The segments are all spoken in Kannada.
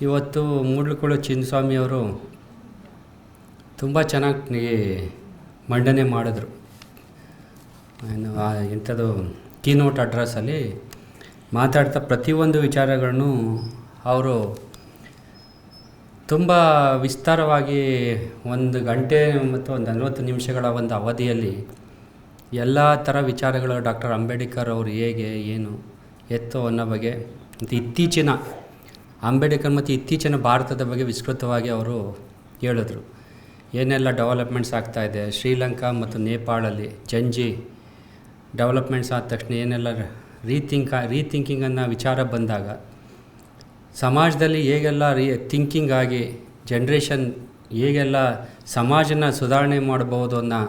ಇವತ್ತು ಮೂಡ್ಲುಕುಳು ಚಿನ್ನಸ್ವಾಮಿಯವರು ತುಂಬ ಚೆನ್ನಾಗಿ ಮಂಡನೆ ಮಾಡಿದ್ರು. ಎಂಥದ್ದು ಕೀನೋಟ್ ಅಡ್ರೆಸ್ಸಲ್ಲಿ ಮಾತಾಡ್ತಾ ಪ್ರತಿಯೊಂದು ವಿಚಾರಗಳನ್ನು ಅವರು ತುಂಬ ವಿಸ್ತಾರವಾಗಿ 1 ಗಂಟೆ ಮತ್ತು ಒಂದು 40 ನಿಮಿಷಗಳ ಒಂದು ಅವಧಿಯಲ್ಲಿ ಎಲ್ಲ ಥರ ವಿಚಾರಗಳು ಡಾಕ್ಟರ್ ಅಂಬೇಡ್ಕರ್ ಅವರು ಹೇಗೆ ಏನು ಎತ್ತು ಅನ್ನೋ ಬಗ್ಗೆ ಮತ್ತು ಇತ್ತೀಚಿನ ಅಂಬೇಡ್ಕರ್ ಮತ್ತು ಇತ್ತೀಚಿನ ಭಾರತದ ಬಗ್ಗೆ ವಿಸ್ತೃತವಾಗಿ ಅವರು ಹೇಳಿದ್ರು. ಏನೆಲ್ಲ ಡೆವಲಪ್ಮೆಂಟ್ಸ್ ಆಗ್ತಾಯಿದೆ ಶ್ರೀಲಂಕಾ ಮತ್ತು ನೇಪಾಳಲ್ಲಿ ಜಂಜಿ ಡೆವಲಪ್ಮೆಂಟ್ಸ್ ಆದ ತಕ್ಷಣ ಏನೆಲ್ಲ ರೀಥಿಂಕಿಂಗ್ ಅನ್ನೋ ವಿಚಾರ ಬಂದಾಗ ಸಮಾಜದಲ್ಲಿ ಹೇಗೆಲ್ಲ ಥಿಂಕಿಂಗ್ ಆಗಿ ಜನ್ರೇಷನ್ ಹೇಗೆಲ್ಲ ಸಮಾಜನ ಸುಧಾರಣೆ ಮಾಡ್ಬೋದು ಅನ್ನೋ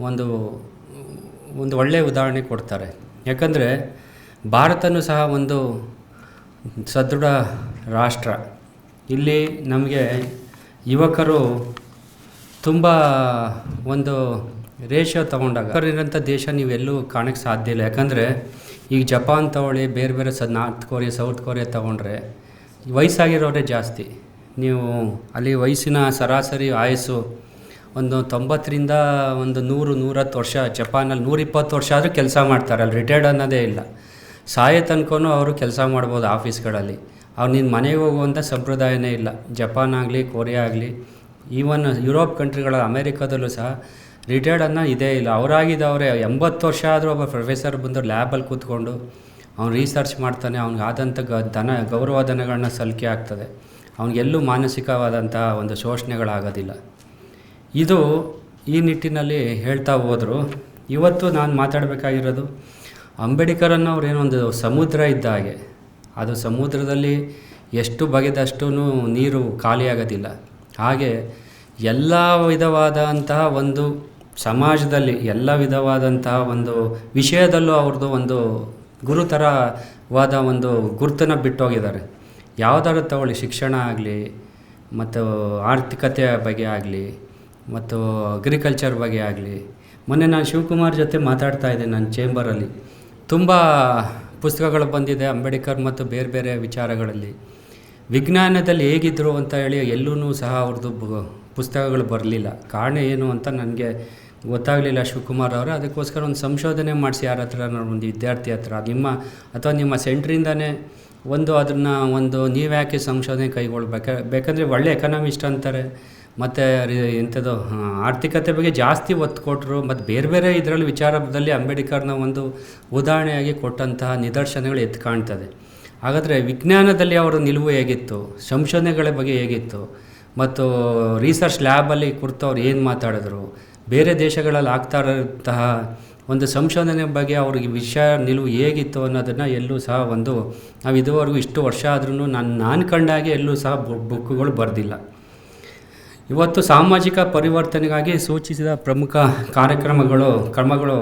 ಒಂದು ಒಳ್ಳೆಯ ಉದಾಹರಣೆ ಕೊಡ್ತಾರೆ. ಯಾಕಂದರೆ ಭಾರತನೂ ಸಹ ಒಂದು ಸದೃಢ ರಾಷ್ಟ್ರ. ಇಲ್ಲಿ ನಮಗೆ ಯುವಕರು ತುಂಬ ಒಂದು ರೇಷಿಯೋ ತೊಗೊಂಡಾಗ ಇರೋಂಥ ದೇಶ ನೀವೆಲ್ಲೂ ಕಾಣೋಕ್ಕೆ ಸಾಧ್ಯ ಇಲ್ಲ. ಯಾಕಂದರೆ ಈಗ ಜಪಾನ್ ತಗೊಳ್ಳಿ, ಬೇರೆ ಬೇರೆ ನಾರ್ತ್ ಕೊರಿಯಾ, ಸೌತ್ ಕೊರಿಯಾ ತೊಗೊಂಡ್ರೆ ವಯಸ್ಸಾಗಿರೋರೇ ಜಾಸ್ತಿ. ನೀವು ಅಲ್ಲಿ ವಯಸ್ಸಿನ ಸರಾಸರಿ ಆಯಸ್ಸು ಒಂದು 90ರಿಂದ 100-110 ವರ್ಷ. ಜಪಾನಲ್ಲಿ 120 ವರ್ಷ ಆದರೂ ಕೆಲಸ ಮಾಡ್ತಾರೆ. ಅಲ್ಲಿ ರಿಟೈರ್ಡ್ ಅನ್ನೋದೇ ಇಲ್ಲ. ಸಾಯೋ ತನಕನೂ ಅವರು ಕೆಲಸ ಮಾಡ್ಬೋದು ಆಫೀಸ್ಗಳಲ್ಲಿ. ಅವ್ರು ನಿನ್ನ ಮನೆಗೆ ಹೋಗುವಂಥ ಸಂಪ್ರದಾಯನೇ ಇಲ್ಲ. ಜಪಾನ್ ಆಗಲಿ, ಕೊರಿಯಾ ಆಗಲಿ, ಈವನ್ ಯುರೋಪ್ ಕಂಟ್ರಿಗಳ ಅಮೇರಿಕಾದಲ್ಲೂ ಸಹ ರಿಟೈರ್ಡ್ ಅನ್ನೋ ಇದೇ ಇಲ್ಲ. ಅವರಾಗಿದ್ದವರೇ 80 ವರ್ಷ ಆದರೂ ಒಬ್ಬ ಪ್ರೊಫೆಸರ್ ಬಂದು ಲ್ಯಾಬಲ್ಲಿ ಕೂತ್ಕೊಂಡು ಅವ್ನು ರಿಸರ್ಚ್ ಮಾಡ್ತಾನೆ. ಅವ್ನಿಗೆ ಆದಂಥ ಗೌರವ ಧನಗಳನ್ನ ಸಲ್ಲಿಕೆ ಆಗ್ತದೆ. ಅವ್ನಿಗೆಲ್ಲೂ ಮಾನಸಿಕವಾದಂಥ ಒಂದು ಶೋಷಣೆಗಳಾಗೋದಿಲ್ಲ. ಇದು ಈ ನಿಟ್ಟಿನಲ್ಲಿ ಹೇಳ್ತಾ ಹೋದರು. ಇವತ್ತು ನಾನು ಮಾತಾಡಬೇಕಾಗಿರೋದು ಅಂಬೇಡ್ಕರ್ ಅನ್ನೋರೇನೋ ಒಂದು ಸಮುದ್ರ ಇದ್ದ ಹಾಗೆ. ಅದು ಸಮುದ್ರದಲ್ಲಿ ಎಷ್ಟು ಬಗೆದಷ್ಟೂ ನೀರು ಖಾಲಿಯಾಗೋದಿಲ್ಲ. ಹಾಗೆ ಎಲ್ಲ ವಿಧವಾದಂತಹ ಒಂದು ಸಮಾಜದಲ್ಲಿ ಎಲ್ಲ ವಿಧವಾದಂತಹ ಒಂದು ವಿಷಯದಲ್ಲೂ ಅವ್ರದ್ದು ಒಂದು ಗುರುತರವಾದ ಒಂದು ಗುರುತನ್ನು ಬಿಟ್ಟೋಗಿದ್ದಾರೆ. ಯಾವುದಾದ್ರು ತಗೊಳ್ಳಿ, ಶಿಕ್ಷಣ ಆಗಲಿ, ಮತ್ತು ಆರ್ಥಿಕತೆಯ ಬಗ್ಗೆ ಆಗಲಿ, ಮತ್ತು ಅಗ್ರಿಕಲ್ಚರ್ ಬಗ್ಗೆ ಆಗಲಿ. ಮೊನ್ನೆ ನಾನು ಶಿವಕುಮಾರ್ ಜೊತೆ ಮಾತಾಡ್ತಾ ಇದ್ದೆ ನನ್ನ ಚೇಂಬರಲ್ಲಿ. ತುಂಬ ಪುಸ್ತಕಗಳು ಬಂದಿದೆ ಅಂಬೇಡ್ಕರ್ ಮತ್ತು ಬೇರೆ ಬೇರೆ ವಿಚಾರಗಳಲ್ಲಿ. ವಿಜ್ಞಾನದಲ್ಲಿ ಹೇಗಿದ್ದರು ಅಂತ ಹೇಳಿ ಎಲ್ಲೂ ಸಹ ಅವ್ರದ್ದು ಪುಸ್ತಕಗಳು ಬರಲಿಲ್ಲ. ಕಾರಣ ಏನು ಅಂತ ನನಗೆ ಗೊತ್ತಾಗಲಿಲ್ಲ ಶಿವಕುಮಾರ್ ಅವರು. ಅದಕ್ಕೋಸ್ಕರ ಒಂದು ಸಂಶೋಧನೆ ಮಾಡಿಸಿ ಯಾರ ಹತ್ರ, ಒಂದು ವಿದ್ಯಾರ್ಥಿ ಹತ್ರ, ನಿಮ್ಮ ಸೆಂಟ್ರಿಂದನೇ ಅದನ್ನು ನೀವು ಯಾಕೆ ಸಂಶೋಧನೆ ಬೇಕಂದರೆ ಒಳ್ಳೆ ಎಕನಾಮಿಸ್ಟ್ ಅಂತಾರೆ. ಮತ್ತು ಎಂಥದ್ದು ಆರ್ಥಿಕತೆ ಬಗ್ಗೆ ಜಾಸ್ತಿ ಒತ್ತು ಕೊಟ್ಟರು. ಮತ್ತು ಬೇರೆ ಬೇರೆ ಇದರಲ್ಲಿ ವಿಚಾರದಲ್ಲಿ ಅಂಬೇಡ್ಕರ್ನ ಒಂದು ಉದಾಹರಣೆಯಾಗಿ ಕೊಟ್ಟಂತಹ ನಿದರ್ಶನಗಳು ಎದ್ದು ಕಾಣ್ತದೆ. ಹಾಗಾದರೆ ವಿಜ್ಞಾನದಲ್ಲಿ ಅವರ ನಿಲುವು ಹೇಗಿತ್ತು, ಸಂಶೋಧನೆಗಳ ಬಗ್ಗೆ ಹೇಗಿತ್ತು, ಮತ್ತು ರಿಸರ್ಚ್ ಲ್ಯಾಬಲ್ಲಿ ಕುರಿತವ್ರು ಏನು ಮಾತಾಡಿದ್ರು, ಬೇರೆ ದೇಶಗಳಲ್ಲಿ ಆಗ್ತಾ ಇರೋಂತಹ ಒಂದು ಸಂಶೋಧನೆ ಬಗ್ಗೆ ಅವ್ರಿಗೆ ನಿಲುವು ಹೇಗಿತ್ತು ಅನ್ನೋದನ್ನು ಎಲ್ಲೂ ಸಹ ನಾವು ಇದುವರೆಗೂ ಇಷ್ಟು ವರ್ಷ ಆದ್ರೂ ನಾನು ಕಂಡಾಗೆ ಎಲ್ಲೂ ಸಹ ಬುಕ್ಗಳು ಬರೆದಿಲ್ಲ. ಇವತ್ತು ಸಾಮಾಜಿಕ ಪರಿವರ್ತನೆಗಾಗಿ ಸೂಚಿಸಿದ ಪ್ರಮುಖ ಕ್ರಮಗಳು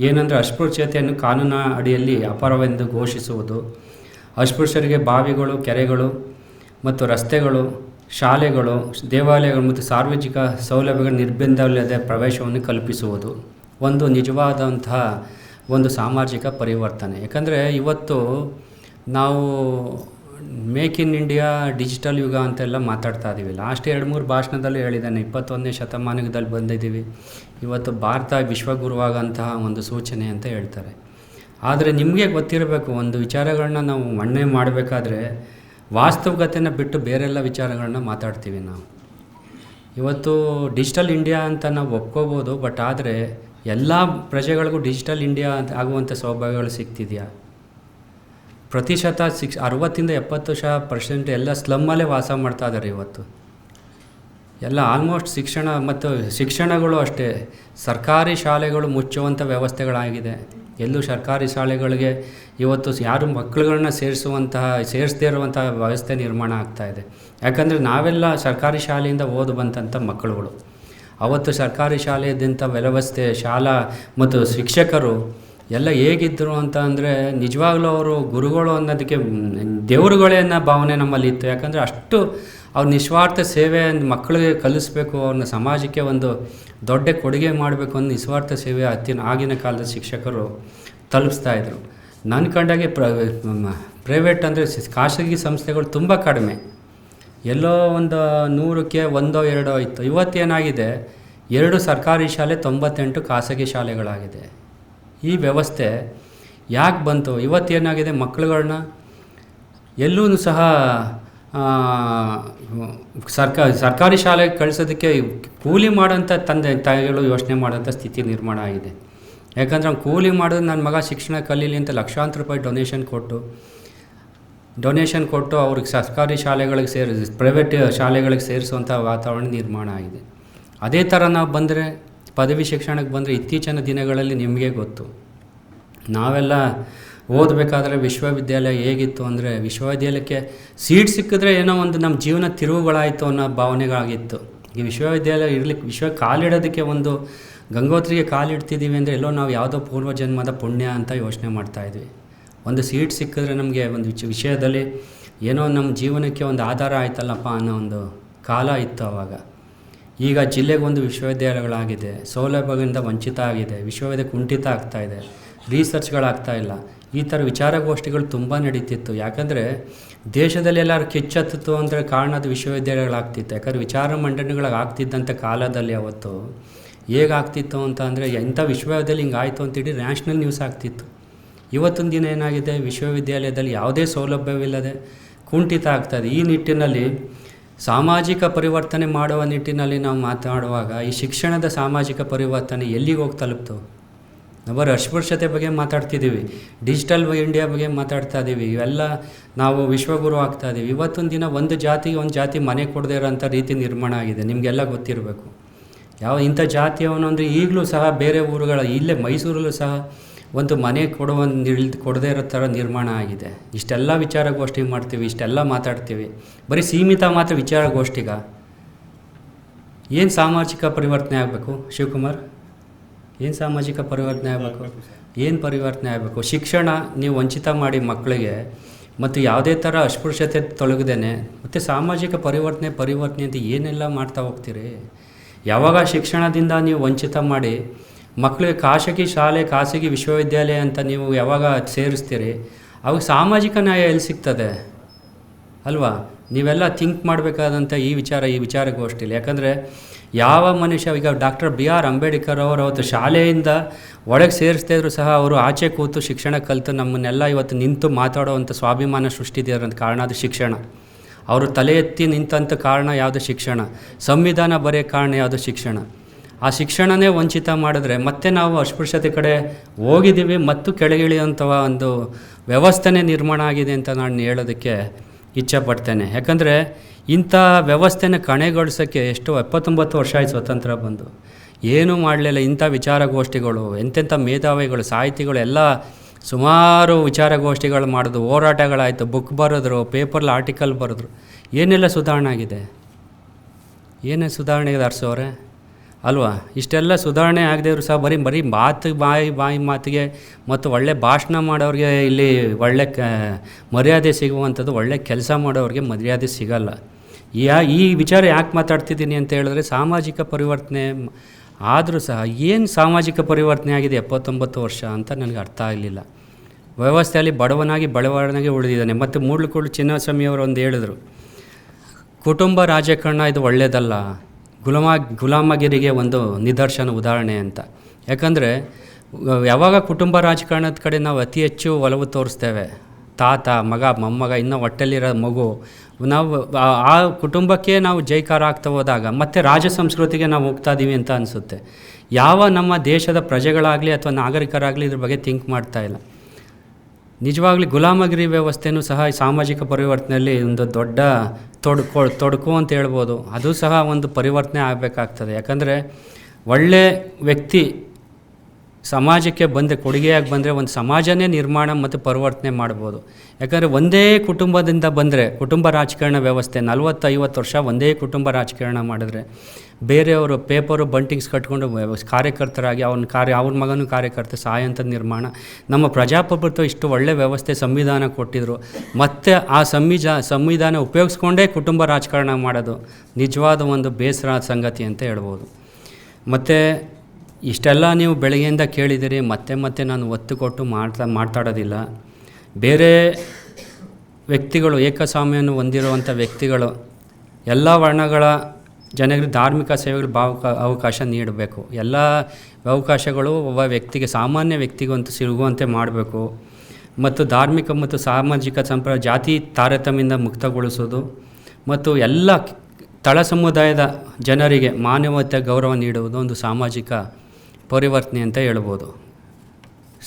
ಏನಂದರೆ ಅಸ್ಪೃಶ್ಯತೆಯನ್ನು ಕಾನೂನು ಅಡಿಯಲ್ಲಿ ಅಪರಾಧವೆಂದು ಘೋಷಿಸುವುದು, ಅಸ್ಪೃಶ್ಯರಿಗೆ ಬಾವಿಗಳು, ಕೆರೆಗಳು ಮತ್ತು ರಸ್ತೆಗಳು, ಶಾಲೆಗಳು, ದೇವಾಲಯಗಳು ಮತ್ತು ಸಾರ್ವಜನಿಕ ಸೌಲಭ್ಯಗಳ ನಿರ್ಬಂಧವಿಲ್ಲದೆ ಪ್ರವೇಶವನ್ನು ಕಲ್ಪಿಸುವುದು ಒಂದು ನಿಜವಾದಂತಹ ಒಂದು ಸಾಮಾಜಿಕ ಪರಿವರ್ತನೆ. ಯಾಕಂದರೆ ಇವತ್ತು ನಾವು ಮೇಕ್ ಇನ್ ಇಂಡಿಯಾ, ಡಿಜಿಟಲ್ ಯುಗ ಅಂತೆಲ್ಲ ಮಾತಾಡ್ತಾ ಇದ್ದೀವಿ. ಲಾಸ್ಟ್ 2-3 ಭಾಷಣದಲ್ಲಿ ಹೇಳಿದ್ದಾನೆ, 21ನೇ ಶತಮಾನದಲ್ಲಿ ಬಂದಿದ್ದೀವಿ, ಇವತ್ತು ಭಾರತ ವಿಶ್ವಗುರುವಾಗಂತಹ ಒಂದು ಸೂಚನೆ ಅಂತ ಹೇಳ್ತಾರೆ. ಆದರೆ ನಿಮಗೆ ಗೊತ್ತಿರಬೇಕು, ಒಂದು ವಿಚಾರಗಳನ್ನ ನಾವು ಮಣ್ಣೆ ಮಾಡಬೇಕಾದ್ರೆ ವಾಸ್ತವಿಕತೆನ ಬಿಟ್ಟು ಬೇರೆಲ್ಲ ವಿಚಾರಗಳನ್ನ ಮಾತಾಡ್ತೀವಿ ನಾವು. ಇವತ್ತು ಡಿಜಿಟಲ್ ಇಂಡಿಯಾ ಅಂತ ನಾವು ಒಪ್ಕೋಬೋದು, ಬಟ್ ಆದರೆ ಎಲ್ಲ ಪ್ರಜೆಗಳಿಗೂ ಡಿಜಿಟಲ್ ಇಂಡಿಯಾ ಆಗುವಂಥ ಸೌಭಾಗ್ಯಗಳು ಸಿಗ್ತಿದೆಯಾ? ಪ್ರತಿಶತ 60-70% ಎಲ್ಲ ಸ್ಲಮ್ಮಲ್ಲೇ ವಾಸ ಮಾಡ್ತಾ ಇದ್ದಾರೆ. ಇವತ್ತು ಎಲ್ಲ ಆಲ್ಮೋಸ್ಟ್ ಶಿಕ್ಷಣಗಳು ಅಷ್ಟೇ, ಸರ್ಕಾರಿ ಶಾಲೆಗಳು ಮುಚ್ಚುವಂಥ ವ್ಯವಸ್ಥೆಗಳಾಗಿದೆ. ಎಲ್ಲೂ ಸರ್ಕಾರಿ ಶಾಲೆಗಳಿಗೆ ಇವತ್ತು ಯಾರು ಮಕ್ಕಳುಗಳನ್ನ ಸೇರಿಸದೇ ಇರುವಂಥ ವ್ಯವಸ್ಥೆ ನಿರ್ಮಾಣ ಆಗ್ತಾಯಿದೆ. ಯಾಕಂದರೆ ನಾವೆಲ್ಲ ಸರ್ಕಾರಿ ಶಾಲೆಯಿಂದ ಓದು ಬಂದಂಥ ಮಕ್ಕಳುಗಳು. ಅವತ್ತು ಸರ್ಕಾರಿ ಶಾಲೆಯದಂಥ ವ್ಯವಸ್ಥೆ, ಶಾಲಾ ಮತ್ತು ಶಿಕ್ಷಕರು ಎಲ್ಲ ಹೇಗಿದ್ದರು ಅಂತ ಅಂದರೆ ನಿಜವಾಗ್ಲೂ ಅವರು ಗುರುಗಳು ಅನ್ನೋದಕ್ಕೆ ದೇವರುಗಳೇ ಅನ್ನೋ ಭಾವನೆ ನಮ್ಮಲ್ಲಿ ಇತ್ತು. ಯಾಕಂದರೆ ಅಷ್ಟು ಅವ್ರ ನಿಸ್ವಾರ್ಥ ಸೇವೆ ಮಕ್ಕಳಿಗೆ ಕಲಿಸ್ಬೇಕು, ಅವ್ರನ್ನ ಸಮಾಜಕ್ಕೆ ಒಂದು ದೊಡ್ಡ ಕೊಡುಗೆ ಮಾಡಬೇಕು ಅನ್ನೋ ನಿಸ್ವಾರ್ಥ ಸೇವೆ ಆಗಿನ ಕಾಲದ ಶಿಕ್ಷಕರು ತಲುಪಿಸ್ತಾಯಿದ್ರು. ನನ್ನ ಕಂಡಾಗೆ ಪ್ರೈವೇಟ್ ಅಂದರೆ ಖಾಸಗಿ ಸಂಸ್ಥೆಗಳು ತುಂಬ ಕಡಿಮೆ. ಎಲ್ಲೋ ಒಂದು 100ಕ್ಕೆ 1-2 ಇತ್ತು. ಇವತ್ತೇನಾಗಿದೆ, 2 ಸರ್ಕಾರಿ ಶಾಲೆ, 98 ಖಾಸಗಿ ಶಾಲೆಗಳಾಗಿದೆ. ಈ ವ್ಯವಸ್ಥೆ ಯಾಕೆ ಬಂತು? ಇವತ್ತೇನಾಗಿದೆ, ಮಕ್ಕಳುಗಳನ್ನ ಎಲ್ಲೂ ಸಹ ಸರ್ಕಾರಿ ಶಾಲೆಗೆ ಕಳಿಸೋದಕ್ಕೆ ಕೂಲಿ ಮಾಡೋಂಥ ತಂದೆ ತಾಯಿಗಳು ಯೋಚನೆ ಮಾಡೋಂಥ ಸ್ಥಿತಿ ನಿರ್ಮಾಣ ಆಗಿದೆ. ಯಾಕಂದರೆ ಅವ್ನು ಕೂಲಿ ಮಾಡೋದು ನನ್ನ ಮಗ ಶಿಕ್ಷಣ ಕಲೀಲಿ ಅಂತ ಲಕ್ಷಾಂತರ ರೂಪಾಯಿ ಡೊನೇಷನ್ ಕೊಟ್ಟು ಅವ್ರಿಗೆ ಸರ್ಕಾರಿ ಶಾಲೆಗಳಿಗೆ ಪ್ರೈವೇಟ್ ಶಾಲೆಗಳಿಗೆ ಸೇರಿಸುವಂಥ ವಾತಾವರಣ ನಿರ್ಮಾಣ ಆಗಿದೆ. ಅದೇ ಥರ ನಾವು ಬಂದರೆ, ಪದವಿ ಶಿಕ್ಷಣಕ್ಕೆ ಬಂದರೆ, ಇತ್ತೀಚಿನ ದಿನಗಳಲ್ಲಿ ನಿಮಗೆ ಗೊತ್ತು, ನಾವೆಲ್ಲ ಓದಬೇಕಾದ್ರೆ ವಿಶ್ವವಿದ್ಯಾಲಯ ಹೇಗಿತ್ತು ಅಂದರೆ, ವಿಶ್ವವಿದ್ಯಾಲಯಕ್ಕೆ ಸೀಟ್ ಸಿಕ್ಕಿದ್ರೆ ಏನೋ ಒಂದು ನಮ್ಮ ಜೀವನ ತಿರುವುಗಳಾಯಿತು ಅನ್ನೋ ಭಾವನೆಗಳಾಗಿತ್ತು. ಈ ವಿಶ್ವವಿದ್ಯಾಲಯ ಕಾಲಿಡೋದಕ್ಕೆ, ಒಂದು ಗಂಗೋತ್ರಿಗೆ ಕಾಲಿಡ್ತಿದ್ದೀವಿ ಅಂದರೆ ಎಲ್ಲೋ ನಾವು ಯಾವುದೋ ಪೂರ್ವಜನ್ಮದ ಪುಣ್ಯ ಅಂತ ಯೋಚನೆ ಮಾಡ್ತಾಯಿದ್ವಿ. ಒಂದು ಸೀಟ್ ಸಿಕ್ಕಿದ್ರೆ ನಮಗೆ ಒಂದು ವಿಷಯದಲ್ಲಿ ಏನೋ ನಮ್ಮ ಜೀವನಕ್ಕೆ ಒಂದು ಆಧಾರ ಆಯ್ತಲ್ಲಪ್ಪ ಅನ್ನೋ ಒಂದು ಕಾಲ ಇತ್ತು ಆವಾಗ. ಈಗ ಜಿಲ್ಲೆಗೆ ಒಂದು ವಿಶ್ವವಿದ್ಯಾಲಯಗಳಾಗಿದೆ, ಸೌಲಭ್ಯಗಳಿಂದ ವಂಚಿತ ಆಗಿದೆ, ವಿಶ್ವವಿದ್ಯಾಲಯ ಕುಂಠಿತ ಆಗ್ತಾಯಿದೆ, ರಿಸರ್ಚ್ಗಳಾಗ್ತಾ ಇಲ್ಲ. ಈ ಥರ ವಿಚಾರಗೋಷ್ಠಿಗಳು ತುಂಬ ನಡೀತಿತ್ತು. ಯಾಕಂದರೆ ದೇಶದಲ್ಲಿ ಎಲ್ಲರೂ ಕಿಚ್ಚತ್ತಿತ್ತು ಅಂದರೆ ಕಾರಣ ಅದು ವಿಶ್ವವಿದ್ಯಾಲಯಗಳಾಗ್ತಿತ್ತು. ಯಾಕಂದರೆ ವಿಚಾರ ಮಂಡನೆಗಳಾಗ್ತಿದ್ದಂಥ ಕಾಲದಲ್ಲಿ ಅವತ್ತು ಹೇಗಾಗ್ತಿತ್ತು ಅಂತ ಅಂದರೆ, ಎಂಥ ವಿಶ್ವವಿದ್ಯಾಲಯ ಹಿಂಗಾಯಿತು ಅಂತೇಳಿ ನ್ಯಾಷನಲ್ ನ್ಯೂಸ್ ಆಗ್ತಿತ್ತು. ಇವತ್ತಿನ ದಿನ ಏನಾಗಿದೆ, ವಿಶ್ವವಿದ್ಯಾಲಯದಲ್ಲಿ ಯಾವುದೇ ಸೌಲಭ್ಯವಿಲ್ಲದೆ ಕುಂಠಿತ ಆಗ್ತಾಯಿದೆ. ಈ ನಿಟ್ಟಿನಲ್ಲಿ ಸಾಮಾಜಿಕ ಪರಿವರ್ತನೆ ಮಾಡುವ ನಿಟ್ಟಿನಲ್ಲಿ ನಾವು ಮಾತಾಡುವಾಗ ಈ ಶಿಕ್ಷಣದ ಸಾಮಾಜಿಕ ಪರಿವರ್ತನೆ ಎಲ್ಲಿಗೆ ಹೋಗಿ ತಲುಪ್ತು? ನಾವು ಅಸ್ಪೃಶ್ಯತೆ ಬಗ್ಗೆ ಮಾತಾಡ್ತಿದ್ದೀವಿ, ಡಿಜಿಟಲ್ ಇಂಡಿಯಾ ಬಗ್ಗೆ ಮಾತಾಡ್ತಾ ಇದ್ದೀವಿ, ಇವೆಲ್ಲ ನಾವು ವಿಶ್ವಗುರು ಆಗ್ತಾಯಿದ್ದೀವಿ. ಇವತ್ತೊಂದು ದಿನ ಒಂದು ಜಾತಿ ಮನೆ ಕೊಡದೇ ಇರೋಂಥ ರೀತಿ ನಿರ್ಮಾಣ ಆಗಿದೆ. ನಿಮಗೆಲ್ಲ ಗೊತ್ತಿರಬೇಕು. ಇಂಥ ಜಾತಿಯವನು ಅಂದರೆ ಈಗಲೂ ಸಹ ಬೇರೆ ಊರುಗಳ, ಇಲ್ಲೇ ಮೈಸೂರಲ್ಲೂ ಸಹ ಒಂದು ಮನೆ ಕೊಡದೇ ಇರೋ ಥರ ನಿರ್ಮಾಣ ಆಗಿದೆ. ಇಷ್ಟೆಲ್ಲ ವಿಚಾರಗೋಷ್ಠಿ ಮಾಡ್ತೀವಿ, ಇಷ್ಟೆಲ್ಲ ಮಾತಾಡ್ತೀವಿ, ಬರೀ ಸೀಮಿತ ಮಾತ್ರ ವಿಚಾರಗೋಷ್ಠಿಗ. ಏನು ಸಾಮಾಜಿಕ ಪರಿವರ್ತನೆ ಆಗಬೇಕು ಶಿವಕುಮಾರ್? ಏನು ಸಾಮಾಜಿಕ ಪರಿವರ್ತನೆ ಆಗಬೇಕು? ಏನು ಪರಿವರ್ತನೆ ಆಗಬೇಕು? ಶಿಕ್ಷಣ ನೀವು ವಂಚಿತ ಮಾಡಿ ಮಕ್ಕಳಿಗೆ, ಮತ್ತು ಯಾವುದೇ ಥರ ಅಸ್ಪೃಶ್ಯತೆ ತೊಲಗದೇನೆ, ಮತ್ತು ಸಾಮಾಜಿಕ ಪರಿವರ್ತನೆ ಅಂತ ಏನೆಲ್ಲ ಮಾಡ್ತಾ ಹೋಗ್ತೀರಿ? ಯಾವಾಗ ಶಿಕ್ಷಣದಿಂದ ನೀವು ವಂಚಿತ ಮಾಡಿ ಮಕ್ಕಳಿಗೆ ಖಾಸಗಿ ಶಾಲೆ, ಖಾಸಗಿ ವಿಶ್ವವಿದ್ಯಾಲಯ ಅಂತ ನೀವು ಯಾವಾಗ ಸೇರಿಸ್ತೀರಿ, ಅವಾಗ ಸಾಮಾಜಿಕ ನ್ಯಾಯ ಎಲ್ಲಿ ಸಿಗ್ತದೆ ಅಲ್ವಾ? ನೀವೆಲ್ಲ ಥಿಂಕ್ ಮಾಡಬೇಕಾದಂಥ ಈ ವಿಚಾರಗೋಷ್ಠಿಲಿ. ಯಾಕಂದರೆ ಯಾವ ಮನುಷ್ಯ, ಈಗ ಡಾಕ್ಟರ್ BR ಅಂಬೇಡ್ಕರ್ ಅವರು ಅವತ್ತು ಶಾಲೆಯಿಂದ ಒಳಗೆ ಸೇರಿಸ್ತಾ ಇದ್ರು ಸಹ ಅವರು ಆಚೆ ಕೂತು ಶಿಕ್ಷಣ ಕಲಿತು ನಮ್ಮನ್ನೆಲ್ಲ ಇವತ್ತು ನಿಂತು ಮಾತಾಡೋವಂಥ ಸ್ವಾಭಿಮಾನ ಸೃಷ್ಟಿಸಿರೋಂಥ ಕಾರಣ ಅದು ಶಿಕ್ಷಣ. ಅವರು ತಲೆ ಎತ್ತಿ ನಿಂತಂಥ ಕಾರಣ ಯಾವುದು? ಶಿಕ್ಷಣ. ಸಂವಿಧಾನ ಬರೆಯೋ ಕಾರಣ ಯಾವುದು? ಶಿಕ್ಷಣ. ಆ ಶಿಕ್ಷಣನೇ ವಂಚಿತ ಮಾಡಿದ್ರೆ ಮತ್ತೆ ನಾವು ಅಸ್ಪೃಶ್ಯತೆ ಕಡೆ ಹೋಗಿದ್ದೀವಿ, ಮತ್ತು ಕೆಳಗಿಳಿಯುವಂಥ ಒಂದು ವ್ಯವಸ್ಥೆನೇ ನಿರ್ಮಾಣ ಆಗಿದೆ ಅಂತ ನಾನು ಹೇಳೋದಕ್ಕೆ ಇಚ್ಛೆಪಡ್ತೇನೆ. ಯಾಕಂದರೆ ಇಂಥ ವ್ಯವಸ್ಥೆನ ಕಣೆಗೊಳಿಸೋಕ್ಕೆ 79 ವರ್ಷ ಆಯ್ತು ಸ್ವತಂತ್ರ ಬಂದು, ಏನೂ ಮಾಡಲಿಲ್ಲ. ಇಂಥ ವಿಚಾರಗೋಷ್ಠಿಗಳು, ಎಂತೆಂಥ ಮೇಧಾವಿಗಳು, ಸಾಹಿತಿಗಳು ಎಲ್ಲ ಸುಮಾರು ವಿಚಾರಗೋಷ್ಠಿಗಳು ಮಾಡೋದು, ಹೋರಾಟಗಳಾಯಿತು, ಬುಕ್ ಬರೆದ್ರು, ಪೇಪರ್ಲಿ ಆರ್ಟಿಕಲ್ ಬರೆದ್ರು. ಏನೆಲ್ಲ ಸುಧಾರಣೆ ಆಗಿದೆ? ಏನೇ ಸುಧಾರಣೆ ಇದೆ ಅರ್ಸೋರೆ ಅಲ್ವಾ? ಇಷ್ಟೆಲ್ಲ ಸುಧಾರಣೆ ಆಗದೇವ್ರು ಸಹ ಬರೀ ಬಾಯಿ ಮಾತಿಗೆ ಮತ್ತು ಒಳ್ಳೆ ಭಾಷಣ ಮಾಡೋರಿಗೆ ಇಲ್ಲಿ ಒಳ್ಳೆ ಮರ್ಯಾದೆ ಸಿಗುವಂಥದ್ದು, ಒಳ್ಳೆ ಕೆಲಸ ಮಾಡೋರಿಗೆ ಮರ್ಯಾದೆ ಸಿಗಲ್ಲ. ಈ ವಿಚಾರ ಯಾಕೆ ಮಾತಾಡ್ತಿದ್ದೀನಿ ಅಂತ ಹೇಳಿದ್ರೆ, ಸಾಮಾಜಿಕ ಪರಿವರ್ತನೆ ಆದರೂ ಸಹ ಏನು ಸಾಮಾಜಿಕ ಪರಿವರ್ತನೆ ಆಗಿದೆ 79 ವರ್ಷ ಅಂತ ನನಗೆ ಅರ್ಥ ಆಗಲಿಲ್ಲ. ವ್ಯವಸ್ಥೆಯಲ್ಲಿ ಬಡವನಾಗಿ ಉಳಿದಿದ್ದಾನೆ. ಮತ್ತು ಮೂಡ್ಲುಕೂಡು ಚಿನ್ನಸ್ವಾಮಿಯವರು ಒಂದು ಹೇಳಿದ್ರು, ಕುಟುಂಬ ರಾಜಕಾರಣ ಇದು ಒಳ್ಳೆಯದಲ್ಲ, ಗುಲಾಮಗಿರಿಗೆ ಒಂದು ನಿದರ್ಶನ, ಉದಾಹರಣೆ ಅಂತ. ಯಾಕಂದರೆ ಯಾವಾಗ ಕುಟುಂಬ ರಾಜಕಾರಣದ ಕಡೆ ನಾವು ಅತಿ ಹೆಚ್ಚು ಒಲವು ತೋರಿಸ್ತೇವೆ, ತಾತ, ಮಗ, ಮೊಮ್ಮಗ, ಇನ್ನೂ ಹೊಟ್ಟೆಲಿರೋ ಮಗು, ನಾವು ಆ ಕುಟುಂಬಕ್ಕೆ ನಾವು ಜೈಕಾರ ಆಗ್ತಾ ಹೋದಾಗ ಮತ್ತೆ ರಾಜ ಸಂಸ್ಕೃತಿಗೆ ನಾವು ಹೋಗ್ತಾ ಇದ್ದೀವಿ ಅಂತ ಅನಿಸುತ್ತೆ. ಯಾವ ನಮ್ಮ ದೇಶದ ಪ್ರಜೆಗಳಾಗಲಿ ಅಥವಾ ನಾಗರಿಕರಾಗಲಿ ಇದ್ರ ಬಗ್ಗೆ ಥಿಂಕ್ ಮಾಡ್ತಾ ಇಲ್ಲ. ನಿಜವಾಗ್ಲೂ ಗುಲಾಮಗಿರಿ ವ್ಯವಸ್ಥೆಯೂ ಸಹ ಸಾಮಾಜಿಕ ಪರಿವರ್ತನೆಯಲ್ಲಿ ಒಂದು ದೊಡ್ಡ ತೊಡಕು ಅಂತ ಹೇಳ್ಬೋದು. ಅದು ಸಹ ಒಂದು ಪರಿವರ್ತನೆ ಆಗಬೇಕಾಗ್ತದೆ. ಯಾಕಂದರೆ ಒಳ್ಳೆ ವ್ಯಕ್ತಿ ಸಮಾಜಕ್ಕೆ ಬಂದರೆ, ಕೊಡುಗೆಯಾಗಿ ಬಂದರೆ ಒಂದು ಸಮಾಜನೇ ನಿರ್ಮಾಣ ಮತ್ತು ಪರಿವರ್ತನೆ ಮಾಡ್ಬೋದು. ಯಾಕಂದರೆ ಒಂದೇ ಕುಟುಂಬದಿಂದ ಬಂದರೆ, ಕುಟುಂಬ ರಾಜಕಾರಣ ವ್ಯವಸ್ಥೆ 40-50 ವರ್ಷ ಒಂದೇ ಕುಟುಂಬ ರಾಜಕಾರಣ ಮಾಡಿದ್ರೆ, ಬೇರೆಯವರು ಪೇಪರು ಬಂಟಿಂಗ್ಸ್ ಕಟ್ಕೊಂಡು ಕಾರ್ಯಕರ್ತರಾಗಿ ಅವ್ರ ಮಗನೂ ಕಾರ್ಯಕರ್ತ ಸಹಾಯಂತ ನಿರ್ಮಾಣ. ನಮ್ಮ ಪ್ರಜಾಪ್ರಭುತ್ವ ಇಷ್ಟು ಒಳ್ಳೆ ವ್ಯವಸ್ಥೆ, ಸಂವಿಧಾನ ಕೊಟ್ಟಿದ್ರು, ಮತ್ತು ಆ ಸಂವಿಧಾನ ಉಪಯೋಗಿಸ್ಕೊಂಡೇ ಕುಟುಂಬ ರಾಜಕಾರಣ ಮಾಡೋದು ನಿಜವಾದ ಒಂದು ಬೇಸರ ಸಂಗತಿ ಅಂತ ಹೇಳ್ಬೋದು. ಮತ್ತು ಇಷ್ಟೆಲ್ಲ ನೀವು ಬೆಳಗ್ಗೆಯಿಂದ ಕೇಳಿದ್ದೀರಿ, ಮತ್ತೆ ನಾನು ಒತ್ತು ಕೊಟ್ಟು ಮಾತಾಡೋದಿಲ್ಲ. ಬೇರೆ ವ್ಯಕ್ತಿಗಳು, ಏಕಸ್ವಾಮ್ಯವನ್ನು ಹೊಂದಿರುವಂಥ ವ್ಯಕ್ತಿಗಳು ಎಲ್ಲ ವರ್ಣಗಳ ಜನರಿಗೆ ಧಾರ್ಮಿಕ ಸೇವೆಗಳು ಅವಕಾಶ ನೀಡಬೇಕು. ಎಲ್ಲ ಅವಕಾಶಗಳು ಒಬ್ಬ ವ್ಯಕ್ತಿಗೆ, ಸಾಮಾನ್ಯ ವ್ಯಕ್ತಿಗಂತೂ ಸಿಗುವಂತೆ ಮಾಡಬೇಕು. ಮತ್ತು ಧಾರ್ಮಿಕ ಮತ್ತು ಸಾಮಾಜಿಕ ಸಂಪ್ರದಾಯ, ಜಾತಿ ತಾರತಮ್ಯದಿಂದ ಮುಕ್ತಗೊಳಿಸೋದು ಮತ್ತು ಎಲ್ಲ ತಳ ಸಮುದಾಯದ ಜನರಿಗೆ ಮಾನವತೆ ಗೌರವ ನೀಡುವುದು ಒಂದು ಸಾಮಾಜಿಕ ಪರಿವರ್ತನೆ ಅಂತ ಹೇಳ್ಬೋದು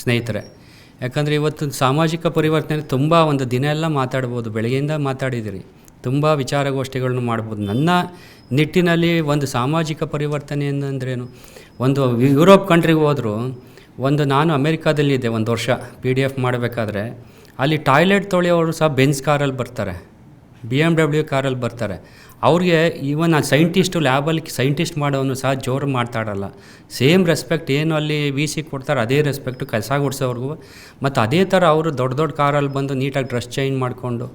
ಸ್ನೇಹಿತರೆ. ಯಾಕಂದರೆ ಇವತ್ತು ಸಾಮಾಜಿಕ ಪರಿವರ್ತನೆ ತುಂಬ ಒಂದು ದಿನ ಎಲ್ಲ ಮಾತಾಡ್ಬೋದು, ಬೆಳಗ್ಗೆಯಿಂದ ಮಾತಾಡಿದಿರಿ, ತುಂಬ ವಿಚಾರಗೋಷ್ಠಿಗಳನ್ನು ಮಾಡ್ಬೋದು. ನನ್ನ ನಿಟ್ಟಿನಲ್ಲಿ ಒಂದು ಸಾಮಾಜಿಕ ಪರಿವರ್ತನೆ ಅಂದ್ರೇನು, ಒಂದು ಯುರೋಪ್ ಕಂಟ್ರಿಗೆ ಹೋದರೂ, ನಾನು ಅಮೇರಿಕಾದಲ್ಲಿದ್ದೆ ಒಂದು ವರ್ಷ PDF ಮಾಡಬೇಕಾದ್ರೆ, ಅಲ್ಲಿ ಟಾಯ್ಲೆಟ್ ತೊಳೆಯೋರು ಸಹ ಬೆಂಜ್ ಕಾರಲ್ಲಿ ಬರ್ತಾರೆ, BMW ಕಾರಲ್ಲಿ ಬರ್ತಾರೆ. ಅವ್ರಿಗೆ ಈವನ್ ಆ ಸೈಂಟಿಸ್ಟು ಲ್ಯಾಬಲ್ಲಿ ಸೈಂಟಿಸ್ಟ್ ಮಾಡೋನು ಸಹ ಜೋರು ಮಾತಾಡಲ್ಲ. ಸೇಮ್ ರೆಸ್ಪೆಕ್ಟ್ ಏನು ಅಲ್ಲಿ VC ಕೊಡ್ತಾರೆ ಅದೇ ರೆಸ್ಪೆಕ್ಟು ಕಸ ಗುಡಿಸೋರ್ಗೂ. ಮತ್ತು ಅದೇ ಥರ ಅವರು ದೊಡ್ಡ ಕಾರಲ್ಲಿ ಬಂದು ನೀಟಾಗಿ ಡ್ರೆಸ್ ಚೇಂಜ್ ಮಾಡಿಕೊಂಡು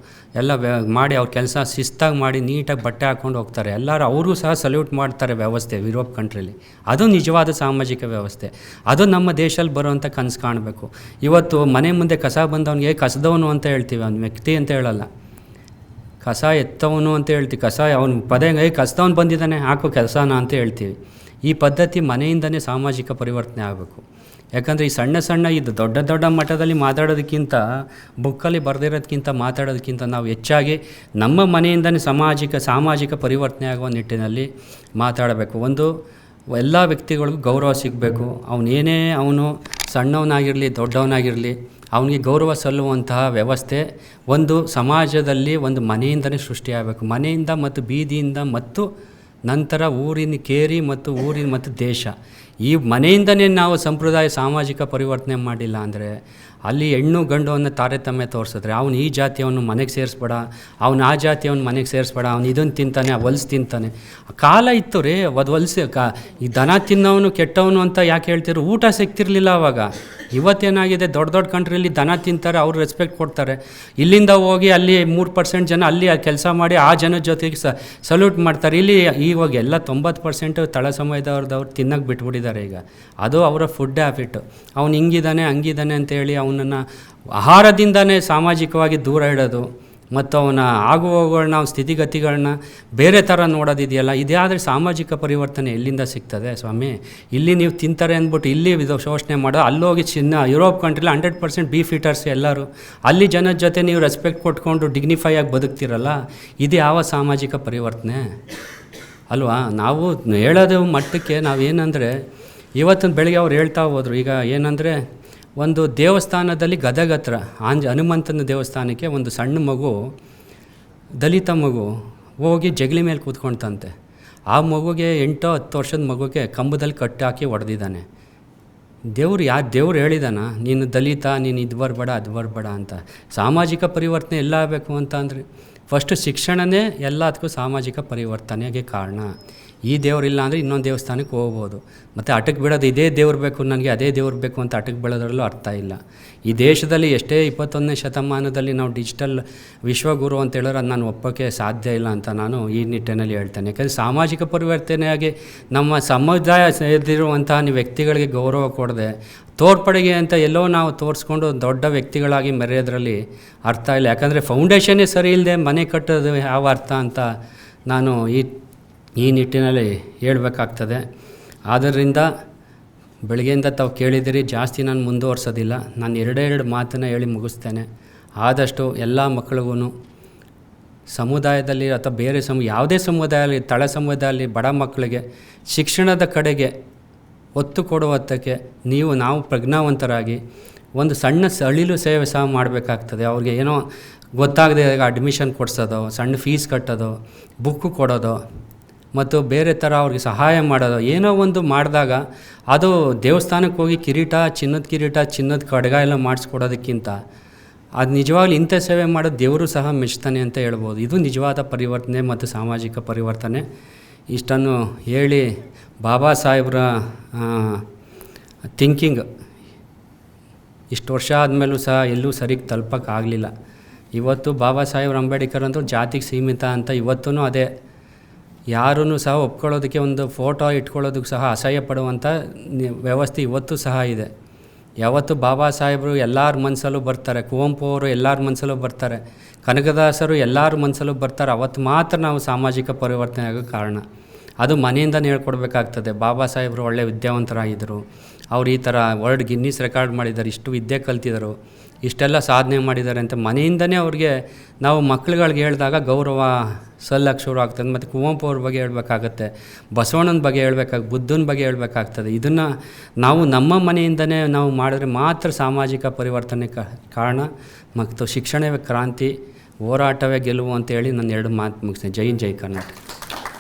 ಎಲ್ಲ ಮಾಡಿ ಅವ್ರ ಕೆಲಸ ಶಿಸ್ತಾಗಿ ಮಾಡಿ ನೀಟಾಗಿ ಬಟ್ಟೆ ಹಾಕ್ಕೊಂಡು ಹೋಗ್ತಾರೆ. ಎಲ್ಲರೂ ಅವರು ಸಹ ಸಲ್ಯೂಟ್ ಮಾಡ್ತಾರೆ ವ್ಯವಸ್ಥೆ ಯುರೋಪ್ ಕಂಟ್ರೀಲಿ. ಅದು ನಿಜವಾದ ಸಾಮಾಜಿಕ ವ್ಯವಸ್ಥೆ. ಅದು ನಮ್ಮ ದೇಶದಲ್ಲಿ ಬರುವಂಥ ಕನಸು ಕಾಣಬೇಕು. ಇವತ್ತು ಮನೆ ಮುಂದೆ ಕಸ ಬಂದವನಿಗೆ ಕಸದವನು ಅಂತ ಹೇಳ್ತೀವಿ, ಅವ್ನ ವ್ಯಕ್ತಿ ಅಂತ ಹೇಳಲ್ಲ. ಕಸ ಎತ್ತವನು ಅಂತ ಹೇಳ್ತೀವಿ, ಕಸ ಅವನು ಪದೇ ಕಸದವನು ಬಂದಿದ್ದಾನೆ ಹಾಕೋ ಕೆಲಸನ ಅಂತ ಹೇಳ್ತೀವಿ. ಈ ಪದ್ಧತಿ ಮನೆಯಿಂದನೇ ಸಾಮಾಜಿಕ ಪರಿವರ್ತನೆ ಆಗಬೇಕು. ಯಾಕಂದರೆ ಈ ಸಣ್ಣ ಇದು ದೊಡ್ಡ ಮಟ್ಟದಲ್ಲಿ ಮಾತಾಡೋದಕ್ಕಿಂತ, ಬುಕ್ಕಲ್ಲಿ ಬರೆದಿರೋದಕ್ಕಿಂತ ಮಾತಾಡೋದಕ್ಕಿಂತ ನಾವು ಹೆಚ್ಚಾಗಿ ನಮ್ಮ ಮನೆಯಿಂದನೇ ಸಾಮಾಜಿಕ ಪರಿವರ್ತನೆ ಆಗುವ ನಿಟ್ಟಿನಲ್ಲಿ ಮಾತಾಡಬೇಕು. ಎಲ್ಲ ವ್ಯಕ್ತಿಗಳಿಗೂ ಗೌರವ ಸಿಗಬೇಕು. ಅವನು ಸಣ್ಣವನಾಗಿರಲಿ ದೊಡ್ಡವನಾಗಿರಲಿ ಅವನಿಗೆ ಗೌರವ ಸಲ್ಲುವಂತಹ ವ್ಯವಸ್ಥೆ ಒಂದು ಸಮಾಜದಲ್ಲಿ ಒಂದು ಮನೆಯಿಂದನೇ ಸೃಷ್ಟಿಯಾಗಬೇಕು. ಮನೆಯಿಂದ ಮತ್ತು ಬೀದಿಯಿಂದ ಮತ್ತು ನಂತರ ಊರಿನ ಕೇರಿ ಮತ್ತು ಮತ್ತು ದೇಶ. ಈ ಮನೆಯಿಂದನೇ ನಾವು ಸಾಮಾಜಿಕ ಪರಿವರ್ತನೆ ಮಾಡಿಲ್ಲ ಅಂದರೆ, ಅಲ್ಲಿ ಹೆಣ್ಣು ಗಂಡು ಅನ್ನೋ ತಾರತಮ್ಯ ತೋರಿಸಿದ್ರೆ, ಅವನು ಈ ಜಾತಿಯವನು ಮನೆಗೆ ಸೇರಿಸ್ಬೇಡ, ಅವನು ಆ ಜಾತಿಯವನು ಮನೆಗೆ ಸೇರಿಸ್ಬೇಡ, ಅವನು ಇದನ್ನು ತಿಂತಾನೆ ಹೊಲ್ಸು ತಿಂತಾನೆ. ಕಾಲ ಇತ್ತು ರೀ, ಅದು ಈ ದನ ತಿನ್ನೋನು ಕೆಟ್ಟವನು ಅಂತ ಯಾಕೆ ಹೇಳ್ತಿದ್ರು? ಊಟ ಸಿಗ್ತಿರ್ಲಿಲ್ಲ ಆವಾಗ. ಇವತ್ತೇನಾಗಿದೆ, ದೊಡ್ಡ ಕಂಟ್ರಿಯಲ್ಲಿ ದನ ತಿಂತಾರೆ, ಅವ್ರು ರೆಸ್ಪೆಕ್ಟ್ ಕೊಡ್ತಾರೆ. ಇಲ್ಲಿಂದ ಹೋಗಿ ಅಲ್ಲಿ 3% ಜನ ಅಲ್ಲಿ ಕೆಲಸ ಮಾಡಿ ಆ ಜನದ ಜೊತೆಗೆ ಸಲ್ಯೂಟ್ ಮಾಡ್ತಾರೆ. ಇಲ್ಲಿ ಇವಾಗ ಎಲ್ಲ 90% ತಳ ಸಮಯದವ್ರದವ್ರು ತಿನ್ನಕ್ಕೆ ಬಿಟ್ಬಿಟ್ಟಿದ್ದಾರೆ ಈಗ. ಅದು ಅವರ ಫುಡ್ ಹ್ಯಾಬಿಟ್ಟು. ಅವ್ನು ಹಂಗಿದ್ದಾನೆ ಅಂತೇಳಿ ಅವನನ್ನು ಆಹಾರದಿಂದನೇ ಸಾಮಾಜಿಕವಾಗಿ ದೂರ ಇಡೋದು ಮತ್ತು ಅವನ ಆಗುವವುಗಳನ್ನ, ಅವನ ಸ್ಥಿತಿಗತಿಗಳನ್ನ ಬೇರೆ ಥರ ನೋಡೋದಿದೆಯಲ್ಲ, ಇದೇ ಆದರೆ ಸಾಮಾಜಿಕ ಪರಿವರ್ತನೆ ಎಲ್ಲಿಂದ ಸಿಗ್ತದೆ ಸ್ವಾಮಿ? ಇಲ್ಲಿ ನೀವು ತಿಂತಾರೆ ಅಂದ್ಬಿಟ್ಟು ಇಲ್ಲಿ ಶೋಷಣೆ ಮಾಡೋದು, ಅಲ್ಲೋಗಿ ಯುರೋಪ್ ಕಂಟ್ರಿಲಿ 100% ಬೀಫ್ ಈಟರ್ಸ್ ಎಲ್ಲರೂ. ಅಲ್ಲಿ ಜನದ ಜೊತೆ ನೀವು ರೆಸ್ಪೆಕ್ಟ್ ಕೊಟ್ಕೊಂಡು ಡಿಗ್ನಿಫೈ ಆಗಿ ಬದುಕ್ತಿರಲ್ಲ, ಇದು ಯಾವ ಸಾಮಾಜಿಕ ಪರಿವರ್ತನೆ ಅಲ್ವಾ? ನಾವು ಹೇಳೋದು ಮಟ್ಟಕ್ಕೆ ನಾವೇನಂದರೆ, ಇವತ್ತಿನ ಬೆಳಗ್ಗೆ ಅವ್ರು ಹೇಳ್ತಾ ಹೋದರು. ಈಗ ಏನಂದರೆ, ಒಂದು ದೇವಸ್ಥಾನದಲ್ಲಿ ಗದಗ ಹತ್ರ ಹನುಮಂತನ ದೇವಸ್ಥಾನಕ್ಕೆ ಒಂದು ಸಣ್ಣ ಮಗು, ದಲಿತ ಮಗು ಹೋಗಿ ಜಗಲಿ ಮೇಲೆ ಕೂತ್ಕೊಳ್ತಂತೆ. ಆ ಮಗುಗೆ 8-10 ವರ್ಷದ ಮಗುಗೆ ಕಂಬದಲ್ಲಿ ಕಟ್ಟಿ ಹಾಕಿ ಹೊಡೆದಿದ್ದಾನೆ. ದೇವ್ರು ಹೇಳಿದಾನ, ನೀನು ದಲಿತ, ನೀನು ಇದು ಬರಬೇಡ ಅದು ಬರಬೇಡ ಅಂತ. ಸಾಮಾಜಿಕ ಪರಿವರ್ತನೆ ಎಲ್ಲ ಆಗಬೇಕು ಅಂತ ಅಂದರೆ ಫಸ್ಟು ಶಿಕ್ಷಣನೇ ಎಲ್ಲದಕ್ಕೂ ಸಾಮಾಜಿಕ ಪರಿವರ್ತನೆಗೆ ಕಾರಣ. ಈ ದೇವರಿಲ್ಲ ಅಂದರೆ ಇನ್ನೊಂದು ದೇವಸ್ಥಾನಕ್ಕೆ ಹೋಗ್ಬೋದು. ಮತ್ತು ಅಟಕ್ಕೆ ಬಿಡೋದು, ಇದೇ ದೇವ್ರು ಬೇಕು ನನಗೆ, ಅದೇ ದೇವ್ರು ಬೇಕು ಅಂತ ಅಟಕ್ಕೆ ಬೆಳೋದ್ರಲ್ಲೂ ಅರ್ಥ ಇಲ್ಲ. ಈ ದೇಶದಲ್ಲಿ ಎಷ್ಟೇ 21ನೇ ಶತಮಾನದಲ್ಲಿ ನಾವು ಡಿಜಿಟಲ್ ವಿಶ್ವಗುರು ಅಂತ ಹೇಳಿದ್ರೆ ಅದು ನಾನು ಒಪ್ಪೋಕ್ಕೆ ಸಾಧ್ಯ ಇಲ್ಲ ಅಂತ ನಾನು ಈ ನಿಟ್ಟಿನಲ್ಲಿ ಹೇಳ್ತೇನೆ. ಯಾಕಂದರೆ ಸಾಮಾಜಿಕ ಪರಿವರ್ತನೆಯಾಗಿ ನಮ್ಮ ಸಮುದಾಯ ಸೇರಿರುವಂತಹ ವ್ಯಕ್ತಿಗಳಿಗೆ ಗೌರವ ಕೊಡದೆ ತೋರ್ಪಡೆಗೆ ಅಂತ ಎಲ್ಲೋ ನಾವು ತೋರಿಸ್ಕೊಂಡು ದೊಡ್ಡ ವ್ಯಕ್ತಿಗಳಾಗಿ ಮೆರೆಯೋದ್ರಲ್ಲಿ ಅರ್ಥ ಇಲ್ಲ. ಯಾಕಂದರೆ ಫೌಂಡೇಶನ್ನೇ ಸರಿ ಇಲ್ಲದೆ ಮನೆ ಕಟ್ಟೋದು ಯಾವ ಅರ್ಥ ಅಂತ ನಾನು ಈ ನಿಟ್ಟಿನಲ್ಲಿ ಹೇಳಬೇಕಾಗ್ತದೆ. ಆದ್ದರಿಂದ ಬೆಳಗ್ಗೆಯಿಂದ ತಾವು ಕೇಳಿದಿರಿ, ಜಾಸ್ತಿ ನಾನು ಮುಂದುವರ್ಸೋದಿಲ್ಲ. ನಾನು ಎರಡೆರಡು ಮಾತನ್ನು ಹೇಳಿ ಮುಗಿಸ್ತೇನೆ. ಆದಷ್ಟು ಎಲ್ಲ ಮಕ್ಕಳಿಗೂ ಸಮುದಾಯದಲ್ಲಿ ಅಥವಾ ಬೇರೆ ಯಾವುದೇ ಸಮುದಾಯದಲ್ಲಿ, ತಳ ಸಮುದಾಯದಲ್ಲಿ ಬಡ ಮಕ್ಕಳಿಗೆ ಶಿಕ್ಷಣದ ಕಡೆಗೆ ಒತ್ತು ಕೊಡುವತ್ತಕ್ಕೆ ನಾವು ಪ್ರಜ್ಞಾವಂತರಾಗಿ ಒಂದು ಸಣ್ಣ ಅಳಿಲು ಸೇವೆ ಸಹ ಮಾಡಬೇಕಾಗ್ತದೆ. ಅವ್ರಿಗೆ ಏನೋ ಗೊತ್ತಾಗದೆ ಅಡ್ಮಿಷನ್ ಕೊಡಿಸೋದು, ಸಣ್ಣ ಫೀಸ್ ಕಟ್ಟೋದು, ಬುಕ್ಕು ಕೊಡೋದು ಮತ್ತು ಬೇರೆ ಥರ ಅವ್ರಿಗೆ ಸಹಾಯ ಮಾಡೋದು, ಏನೋ ಒಂದು ಮಾಡಿದಾಗ ಅದು ದೇವಸ್ಥಾನಕ್ಕೆ ಹೋಗಿ ಚಿನ್ನದ ಕಡಗ ಎಲ್ಲ ಮಾಡಿಸ್ಕೊಡೋದಕ್ಕಿಂತ ಅದು ನಿಜವಾಗ್ಲೂ ಇಂಥ ಸೇವೆ ಮಾಡೋದು ದೇವರು ಸಹ ಮೆಚ್ತಾನೆ ಅಂತ ಹೇಳ್ಬೋದು. ಇದು ನಿಜವಾದ ಪರಿವರ್ತನೆ ಮತ್ತು ಸಾಮಾಜಿಕ ಪರಿವರ್ತನೆ. ಇಷ್ಟನ್ನು ಹೇಳಿ ಬಾಬಾ ಸಾಹೇಬ್ರ ಥಿಂಕಿಂಗ್ ಇಷ್ಟು ವರ್ಷ ಆದಮೇಲೂ ಸಹ ಎಲ್ಲೂ ಸರಿಗೆ ತಲುಪೋಕ್ಕಾಗಲಿಲ್ಲ. ಇವತ್ತು ಬಾಬಾ ಸಾಹೇಬ್ರ ಅಂಬೇಡ್ಕರ್ ಅಂತೂ ಜಾತಿಗೆ ಸೀಮಿತ ಅಂತ ಇವತ್ತೂ ಅದೇ. ಯಾರೂ ಸಹ ಒಪ್ಕೊಳ್ಳೋದಕ್ಕೆ ಒಂದು ಫೋಟೋ ಇಟ್ಕೊಳ್ಳೋದಕ್ಕೆ ಸಹ ಅಸಹ್ಯ ಪಡುವಂಥ ವ್ಯವಸ್ಥೆ ಇವತ್ತು ಸಹ ಇದೆ. ಯಾವತ್ತು ಬಾಬಾ ಸಾಹೇಬರು ಎಲ್ಲರ ಮನಸ್ಸಲ್ಲೂ ಬರ್ತಾರೆ, ಕುವೆಂಪು ಅವರು ಎಲ್ಲರ ಮನಸ್ಸಲ್ಲೂ ಬರ್ತಾರೆ, ಕನಕದಾಸರು ಎಲ್ಲರ ಮನಸ್ಸಲ್ಲೂ ಬರ್ತಾರೆ. ಅವತ್ತು ಮಾತ್ರ ನಾವು ಸಾಮಾಜಿಕ ಪರಿವರ್ತನೆ ಆಗೋಕ್ಕೆ ಕಾರಣ. ಅದು ಮನೆಯಿಂದನೇ ಹೇಳ್ಕೊಡ್ಬೇಕಾಗ್ತದೆ. ಬಾಬಾ ಸಾಹೇಬರು ಒಳ್ಳೆ ವಿದ್ಯಾವಂತರಾಗಿದ್ದರು, ಅವ್ರು ಈ ಥರ ವರ್ಲ್ಡ್ ಗಿನ್ನಿಸ್ ರೆಕಾರ್ಡ್ ಮಾಡಿದ್ದಾರೆ, ಇಷ್ಟು ವಿದ್ಯೆ ಕಲ್ತಿದ್ದರು, ಇಷ್ಟೆಲ್ಲ ಸಾಧನೆ ಮಾಡಿದ್ದಾರೆ ಅಂತ ಮನೆಯಿಂದನೇ ಅವ್ರಿಗೆ ನಾವು ಮಕ್ಳುಗಳಿಗೆ ಹೇಳಿದಾಗ ಗೌರವ ಸಲ್ಲಕ್ಕೆ ಶುರು ಆಗ್ತದೆ. ಮತ್ತು ಕುವೆಂಪು ಅವ್ರ ಬಗ್ಗೆ ಹೇಳ್ಬೇಕಾಗತ್ತೆ, ಬಸವಣ್ಣನ ಬಗ್ಗೆ ಬುದ್ಧನ ಬಗ್ಗೆ ಹೇಳ್ಬೇಕಾಗ್ತದೆ. ಇದನ್ನು ನಾವು ನಮ್ಮ ಮನೆಯಿಂದನೇ ನಾವು ಮಾಡಿದ್ರೆ ಮಾತ್ರ ಸಾಮಾಜಿಕ ಪರಿವರ್ತನೆ ಕಾರಣ. ಮತ್ತು ಶಿಕ್ಷಣವೇ ಕ್ರಾಂತಿ, ಹೋರಾಟವೇ ಗೆಲುವು ಅಂತೇಳಿ ನಾನು 2 ಮಾತು ಮುಗಿಸ್ತೇನೆ. ಜೈ ಹಿಂದ್, ಜೈ ಕರ್ನಾಟಕ.